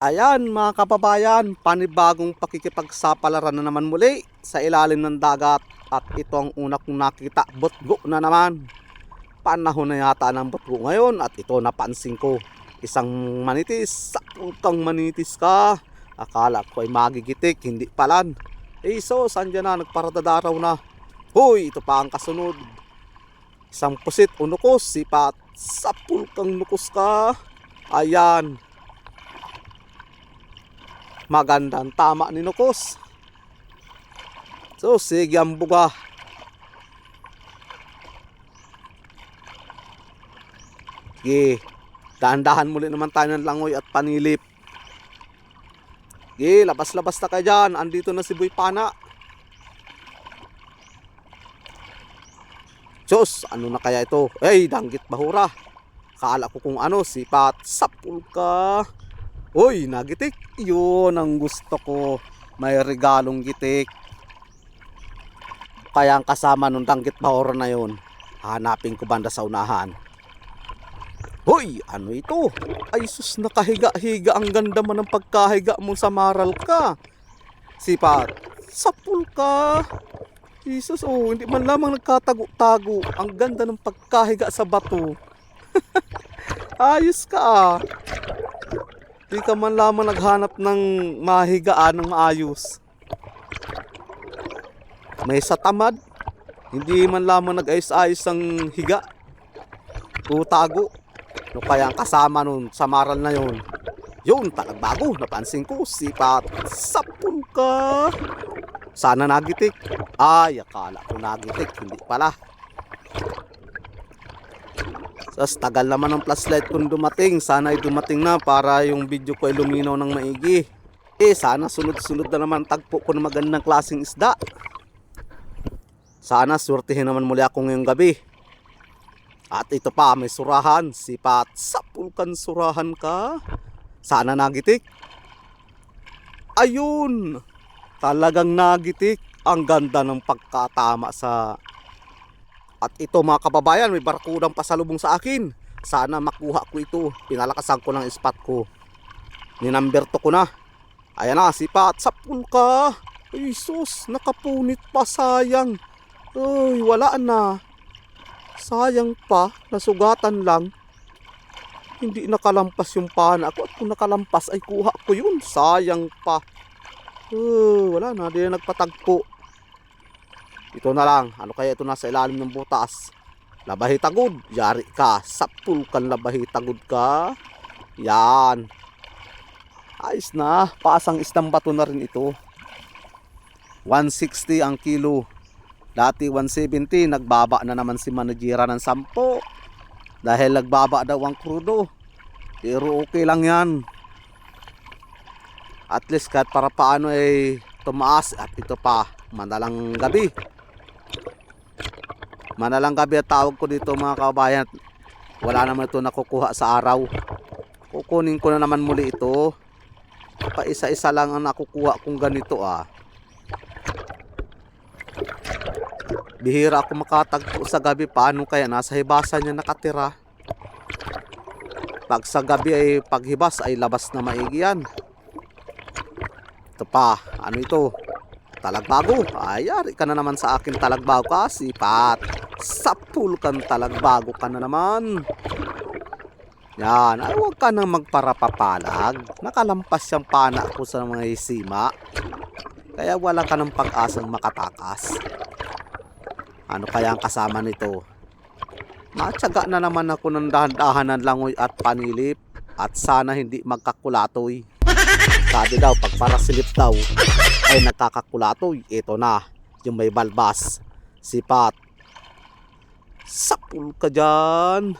Ayan mga kababayan, panibagong pakikipagsapalaran na naman muli sa ilalim ng dagat. At ito ang una kong nakita, butgo na naman. Panahon na yata ng butgo ngayon at ito napansin ko. Isang manitis, sakutang manitis ka. Akala ko ay magigitik, hindi palan. So, sandyan na, nagparadadaraw na. Hoy, ito pa ang kasunod. Isang pusit o nukos, sipat, sapul kang nukos ka. Ayan. Magandang tama ni nukos. So, sige ang buga. Sige. Dahan-dahan muli naman tayo ng langoy at panilip. Sige, labas-labas na kayo dyan. Andito na si Boy Pana. Diyos, ano na kaya ito? Danggit bahura. Kala ko kung ano, sipat, sapul ka. Uy, nagitik. Yun ang gusto ko. May regalong gitik. Kaya ang kasama nung danggit bahura na yun, hanapin ko banda sa unahan. Hoy, ano ito? Ay sus, nakahiga-higa. Ang ganda man ng pagkahiga mo, sa maral ka. Sipat, sapul ka. Jesus, hindi man lamang nagkatago-tago. Ang ganda ng pagkahiga sa bato. Ayos ka. Di ka man lamang naghanap ng mahigaan ng maayos. May sa tamad. Hindi man lamang nag-ayos-ayos ang higa. Tutago. No, kaya ang kasama nun sa maral na yun, yun talagbago. Napansin ko, sipat, sapul ka. Sana nagitik. Ay, akala ko nagitik, hindi pala. Sas tagal naman ng flashlight kung dumating. Sana ay dumating na para yung video ko ay luminaw ng maigi. Sana sunod-sunod na naman tagpo ko ng magandang klaseng isda. Sana surtihin naman muli ako ngayong gabi. At ito pa, may surahan. Sipat, sapulkan surahan ka. Sana nagitik. Ayun, talagang nagitik. Ang ganda ng pagkatama sa... At ito mga kababayan, may barakudang pasalubong sa akin. Sana makuha ko ito. Pinalakasan ko ng spot ko. Ninumber 2 ko na. Ayan na, sipat, sapul ka. Ay sus, nakapunit pa, sayang. Ay, wala na. Sayang pa, nasugatan lang. Hindi nakalampas yung pana ko. At kung nakalampas ay kuha ko yun. Sayang pa. Wala na, di na nagpatagpo. Ito na lang, ano kaya ito nasa ilalim ng butas? Labahitagod, yari ka. Sapul kan labahitagod ka. Yan. Ayos na, paasang isdang bato na rin ito. 160 ang kilo. Dati 170, nagbaba na naman si managira ng 10. Dahil nagbaba daw ang krudo. Pero okay lang yan. At least kahit para paano ay tumaas. At ito pa, madalang gabi. Madalang gabi at tawag ko dito mga kababayan. Wala naman ito nakukuha sa araw. Kukunin ko na naman muli ito. Pa isa-isa lang ang nakukuha kung ganito Bihira ako makatagpo sa gabi. Paano kaya? Nasa hibasan niya nakatira. Pag sa gabi ay paghibas ay labas na maigi yan. Ito pa, ano ito? Talagbago. Ayari ka na naman sa akin, talagbago ka. Sipat, sapul kan talagbago ka na naman. Yan, ay huwag ka nang magparapapalag. Nakalampas yung pana ko sa mga isima. Kaya wala ka ng pag-asang makatakas. Ano kaya ang kasama nito? Matyaga na naman ako ng dahan-dahan ng langoy at panilip. At sana hindi magkakulatoy. Sabi daw, pag parasilip daw ay nagkakakulatoy. Ito na, yung may balbas. Sipat, sapul ka dyan.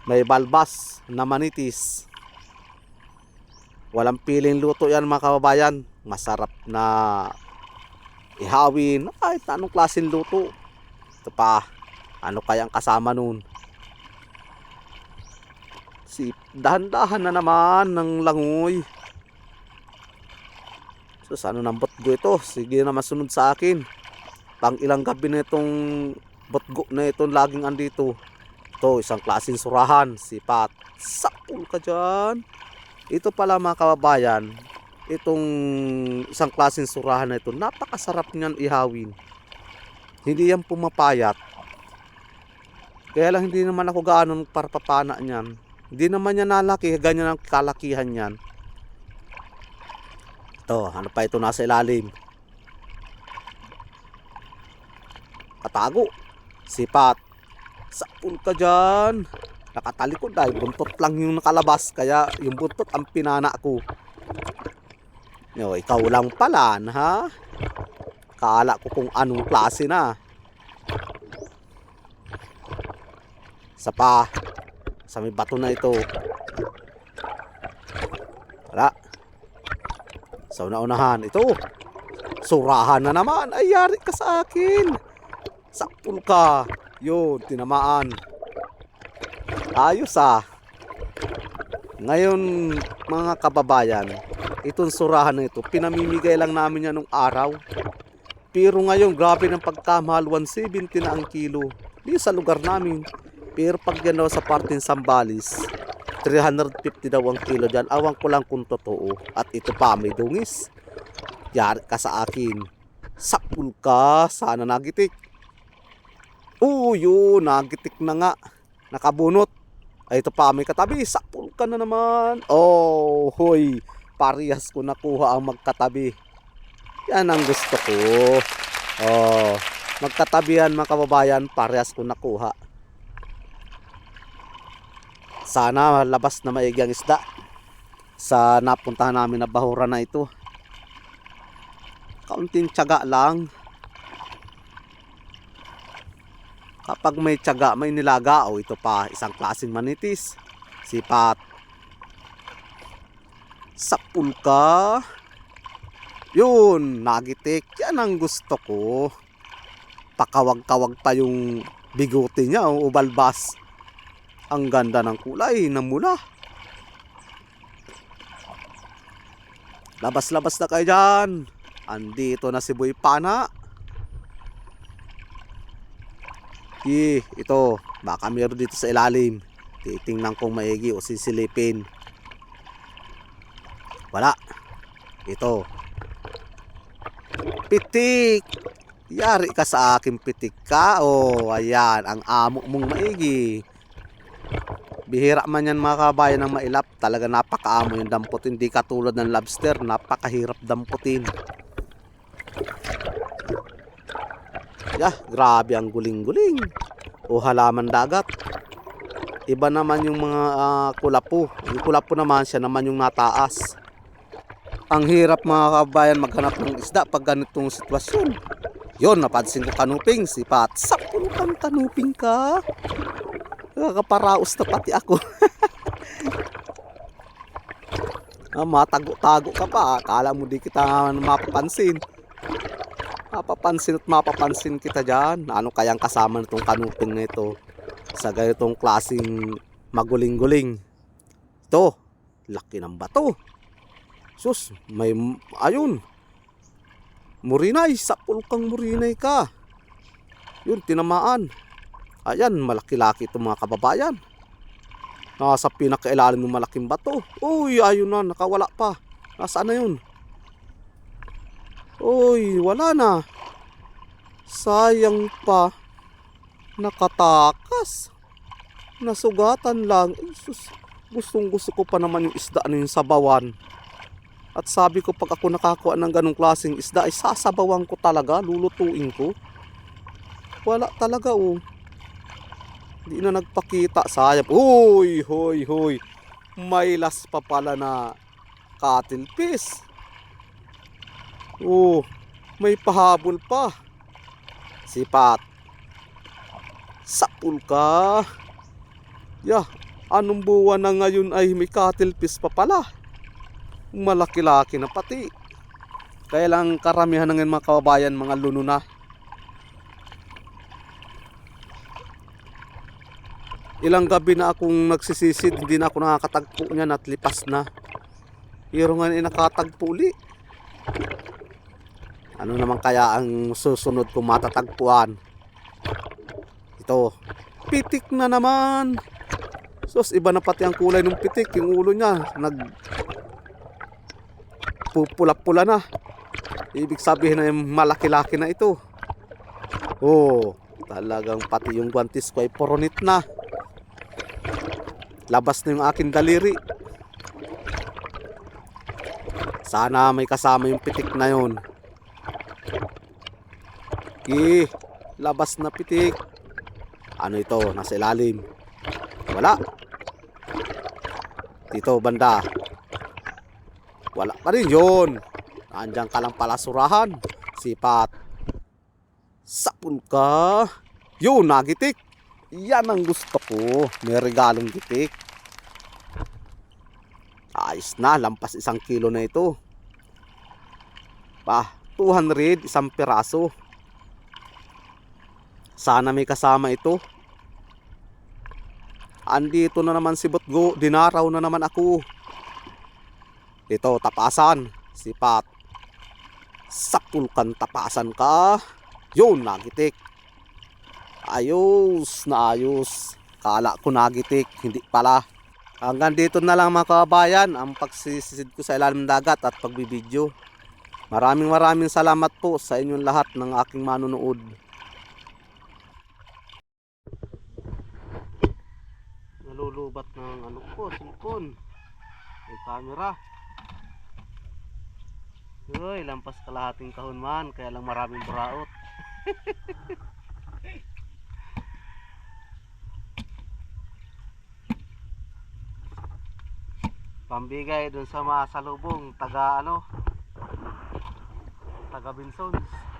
May balbas na manitis. Walang piling luto yan mga kababayan. Masarap na ihawin. Ay, anong klaseng luto? Ito pa, ano kaya ang kasama nun? Dahan-dahan na naman ng langoy. So, ano ng botgo ito? Sige na masunod sa akin. Pang ilang gabi na itong botgo na itong laging andito. Ito, isang klaseng surahan. Sipat, sapul ka dyan. Ito pala mga kababayan, itong isang klaseng surahan na ito, napakasarap niyan ihawin. Hindi yan pumapayat. Kaya lang hindi naman ako gaano parpapana niyan. Hindi naman yan nalaki, ganyan ang kalakihan niyan. Ito, ano pa ito nasa ilalim? Katago. Sipat. Sapul ka dyan. Nakatalikod dahil buntot lang yung nakalabas. Kaya yung buntot ang pinana ko. Yo, ikaw lang pala, ha? Kala ko kung anong klase na. Isa pa. Sa may bato na ito. Wala. Sa una-unahan. Ito. Surahan na naman. Ay, yari ka sa akin. Sakpul ka. Yun, tinamaan. Ayos ah. Ngayon, mga kababayan, itong surahan na ito, pinamimigay lang namin yan nung araw. Pero ngayon, grabe ng pagkamahal. 170 na ang kilo. Di sa lugar namin. Pero pag yan daw sa parting Sambales, 350 daw ang kilo dyan. Awang ko lang kung totoo. At ito pa, may dungis. Yari ka sa akin. Sapul ka. Sana nagitik. Yun. Nagitik na nga. Nakabunot. Ay, ito pa, may katabi. Sapul ka na naman. Oh, hoy. Parehas ko nakuha ang magkatabi. Yan ang gusto ko. Oh, magkatabihan mga kababayan. Parehas ko nakuha. Sana labas na maigi ang isda sa napuntahan namin na bahura na ito. Kaunting tiyaga lang. Kapag may tiyaga, may nilaga. O ito pa, isang klaseng manitis. Sipat. Sapul ka. Yun, nagitik. Yan ang gusto ko. Pakawag-kawag pa yung bigote niya o balbas. Ang ganda ng kulay ng mula. Labas-labas na kayo dyan. Andito na si Boy Pana. Ito. Baka meron dito sa ilalim. Titingnan kong maigi o sisilipin. Wala. Ito. Pitik. Yari ka sa akin, pitik ka. Ayan. Ang amo mong maigi. Bihira man yan mga kabayan ng mailap. Talaga napakaamo yung dampot. Hindi katulad ng lobster. Napakahirap damputin. Grabe ang guling-guling. Halaman dagat. Iba naman yung mga kulapo. Yung kulapo naman, siya naman yung nataas. Ang hirap mga kabayan maghanap ng isda pag ganitong sitwasyon. Yun, napansin ko kanuping. Sipat. Sapul kang kanuping ka. Nakakaparaos na pati ako. Matago-tago ka pa. Akala mo di kita mapapansin. Mapapansin at mapapansin kita dyan. Ano kayang kasama nitong kanuping na ito sa ganitong klaseng maguling-guling? Ito, laki ng bato. Sus, may ayun. Murinay, sapul kang murinay ka. Yun, tinamaan. Ayan, malaki-laki itong mga kababayan. Nasa pinakailalim ng malaking bato. Uy, ayun na, nakawala pa. Nasaan na yun? Uy, wala na. Sayang pa. Nakatakas. Nasugatan lang. Sus, gustong gusto ko pa naman yung isda na yung sabawan. At sabi ko pag ako nakakuha ng ganong klaseng isda, ay sasabawan ko talaga, lulutuin ko. Wala talaga Hindi na nagpakita. Sayang. Uy, hoy, hoy. May las pa pala na cuttlefish. May pahabol pa. Sipat. Sapul ka. Anong buwan na ngayon ay may cuttlefish pa pala. Malaki-laki na pati. Kaya lang karamihan ng mga kababayan, mga luno na. Ilang gabi na akong nagsisisid, hindi na ako nakakatagpo niyan at lipas na. Pero nga nakatagpo uli. Ano naman kaya ang susunod kong matatagpuan? Ito, pitik na naman. Sus, iba na pati ang kulay ng pitik. Yung ulo niya, pupula-pula na. Ibig sabihin na yung malaki-laki na ito. Oh, talagang pati yung guantes ko ay poronit na. Labas na yung aking daliri. Sana may kasama yung pitik na yun. Labas na pitik. Ano ito? Nasa ilalim. Wala. Dito banda. Wala pa rin yun. Andiyan ka lang pala surahan. Sipat. Sapul ka. Yun, nagitik. Yan ang gusto ko. May regalong gitik. Ayos na. Lampas 1 kilo na ito. 200, isang piraso. Sana may kasama ito. Andito na naman si Butgo. Dinaraw na naman ako. Ito, tapasan. Sipat. Sapulkan, tapasan ka. Yun, nagitik. Ayos na ayos. Kala ko nagitik, hindi pala. Hanggang dito na lang mga kabayan ang pagsisid ko sa ilalim ng dagat at pagbibideo. Maraming salamat po sa inyong lahat ng aking manonood. Nalulubat ng ano ko, cellphone. May camera. Uy, lampas kalahating kahon man, kaya lang maraming buraot. Pambigay dun sa mga salubong, taga Binsons.